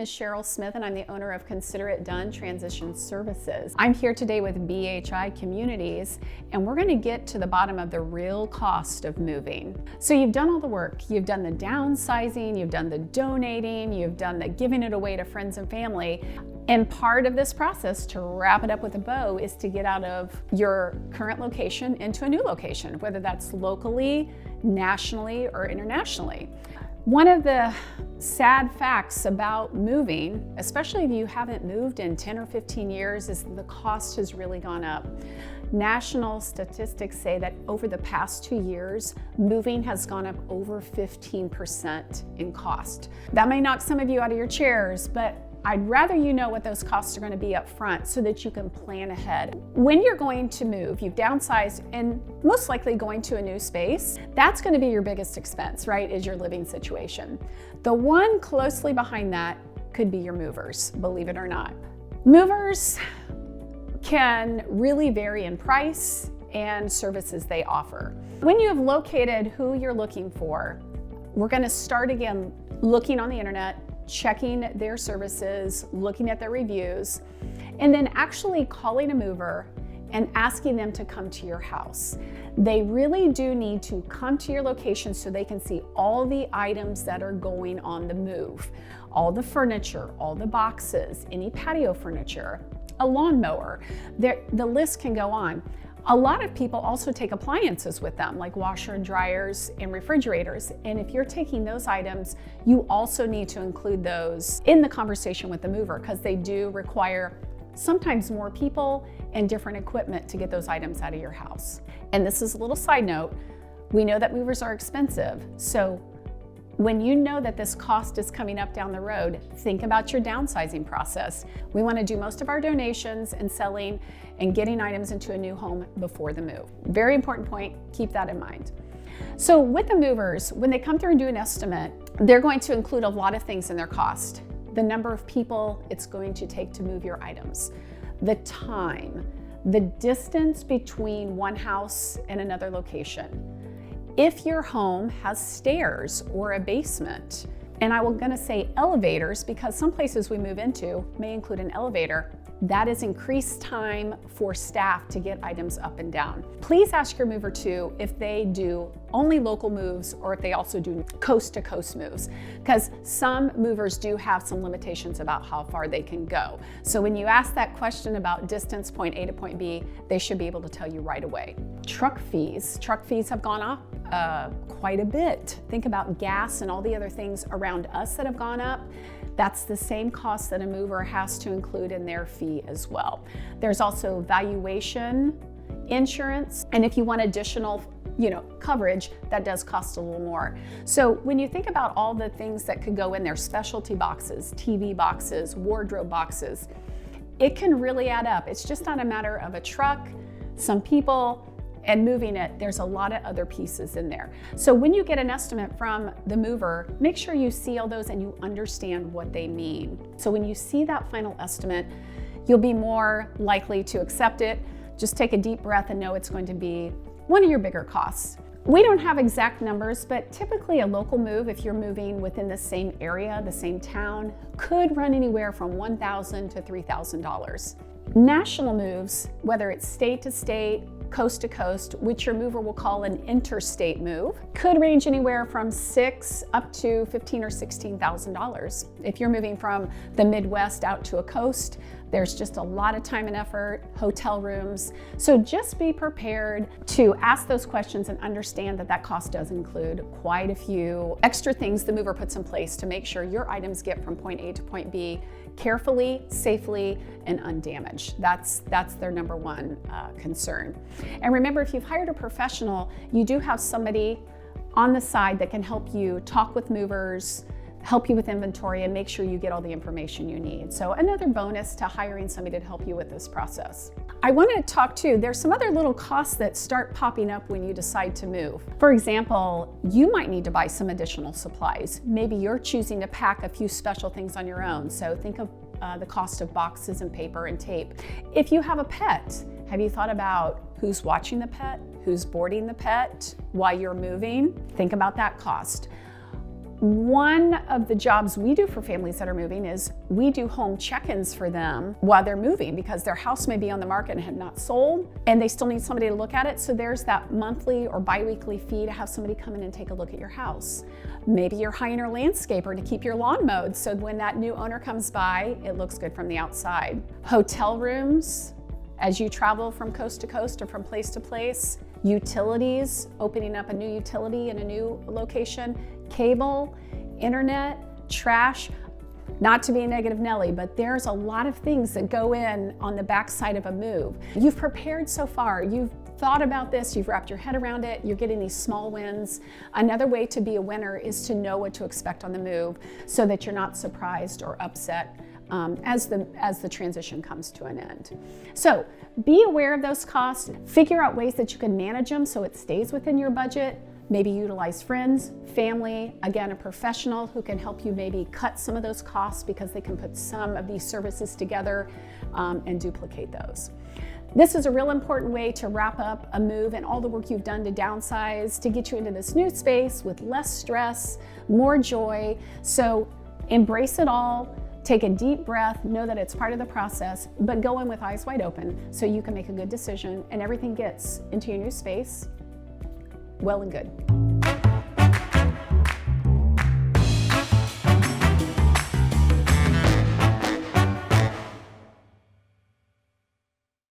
is Cheryl Smith and I'm the owner of Consider It Done Transition Services. I'm here today with BHI Communities and we're going to get to the bottom of the real cost of moving. So you've done all the work. You've done the downsizing, you've done the donating, you've done the giving it away to friends and family. And part of this process, to wrap it up with a bow, is to get out of your current location into a new location, whether that's locally, nationally, or internationally. One of the sad facts about moving, especially if you haven't moved in 10 or 15 years, is the cost has really gone up. National statistics say that over the past 2 years, moving has gone up over 15% in cost. That may knock some of you out of your chairs, but I'd rather you know what those costs are going to be up front so that you can plan ahead. When you're going to move, you've downsized and most likely going to a new space, that's going to be your biggest expense, right, is your living situation. The one closely behind that could be your movers, believe it or not. Movers can really vary in price and services they offer. When you have located who you're looking for, we're going to start again looking on the internet, checking their services, looking at their reviews, and then actually calling a mover and asking them to come to your house. They really do need to come to your location so they can see all the items that are going on the move, all the furniture, all the boxes, any patio furniture, a lawnmower. The list can go on. A lot of people also take appliances with them, like washer and dryers and refrigerators. And if you're taking those items, you also need to include those in the conversation with the mover because they do require sometimes more people and different equipment to get those items out of your house. And this is a little side note. We know that movers are expensive. So when you know that this cost is coming up down the road, think about your downsizing process. We want to do most of our donations and selling and getting items into a new home before the move. Very important point, keep that in mind. So with the movers, when they come through and do an estimate, they're going to include a lot of things in their cost. The number of people it's going to take to move your items, the time, the distance between one house and another location. If your home has stairs or a basement, and I was going to say elevators because some places we move into may include an elevator, that is increased time for staff to get items up and down. Please ask your mover too if they do only local moves or if they also do coast to coast moves, because some movers do have some limitations about how far they can go. So when you ask that question about distance, point A to point B, they should be able to tell you right away. Truck fees have gone up quite a bit. Think about gas and all the other things around us that have gone up. That's the same cost that a mover has to include in their fee as well. There's also valuation, insurance, and if you want additional coverage, that does cost a little more. So when you think about all the things that could go in there, specialty boxes, TV boxes, wardrobe boxes, it can really add up. It's just not a matter of a truck, some people, and moving it. There's a lot of other pieces in there. So when you get an estimate from the mover, make sure you see all those and you understand what they mean. So when you see that final estimate, you'll be more likely to accept it. Just take a deep breath and know it's going to be one of your bigger costs. We don't have exact numbers, but typically a local move, if you're moving within the same area, the same town, could run anywhere from $1,000 to $3,000. National moves, whether it's state to state, coast to coast, which your mover will call an interstate move, could range anywhere from $6,000 up to $15,000 or $16,000. If you're moving from the Midwest out to a coast, there's just a lot of time and effort, hotel rooms. So just be prepared to ask those questions and understand that that cost does include quite a few extra things the mover puts in place to make sure your items get from point A to point B carefully, safely, and undamaged. That's their number one concern. And remember, if you've hired a professional, you do have somebody on the side that can help you talk with movers, help you with inventory, and make sure you get all the information you need. So another bonus to hiring somebody to help you with this process. I want to talk too, there's some other little costs that start popping up when you decide to move. For example, you might need to buy some additional supplies. Maybe you're choosing to pack a few special things on your own. So think of the cost of boxes and paper and tape. If you have a pet, have you thought about who's watching the pet, who's boarding the pet while you're moving? Think about that cost. One of the jobs we do for families that are moving is we do home check-ins for them while they're moving, because their house may be on the market and have not sold, and they still need somebody to look at it. So there's that monthly or bi-weekly fee to have somebody come in and take a look at your house. Maybe you're hiring a landscaper to keep your lawn mowed, so when that new owner comes by, it looks good from the outside. Hotel rooms, as you travel from coast to coast or from place to place. Utilities, opening up a new utility in a new location. Cable, internet, trash. Not to be a negative Nelly, but there's a lot of things that go in on the backside of a move. You've prepared so far. You've thought about this, you've wrapped your head around it, you're getting these small wins. Another way to be a winner is to know what to expect on the move so that you're not surprised or upset as the transition comes to an end. So be aware of those costs, figure out ways that you can manage them so it stays within your budget. Maybe utilize friends, family, again, a professional who can help you maybe cut some of those costs, because they can put some of these services together and duplicate those. This is a real important way to wrap up a move and all the work you've done to downsize, to get you into this new space with less stress, more joy. So embrace it all, take a deep breath, know that it's part of the process, but go in with eyes wide open so you can make a good decision and everything gets into your new space well and good.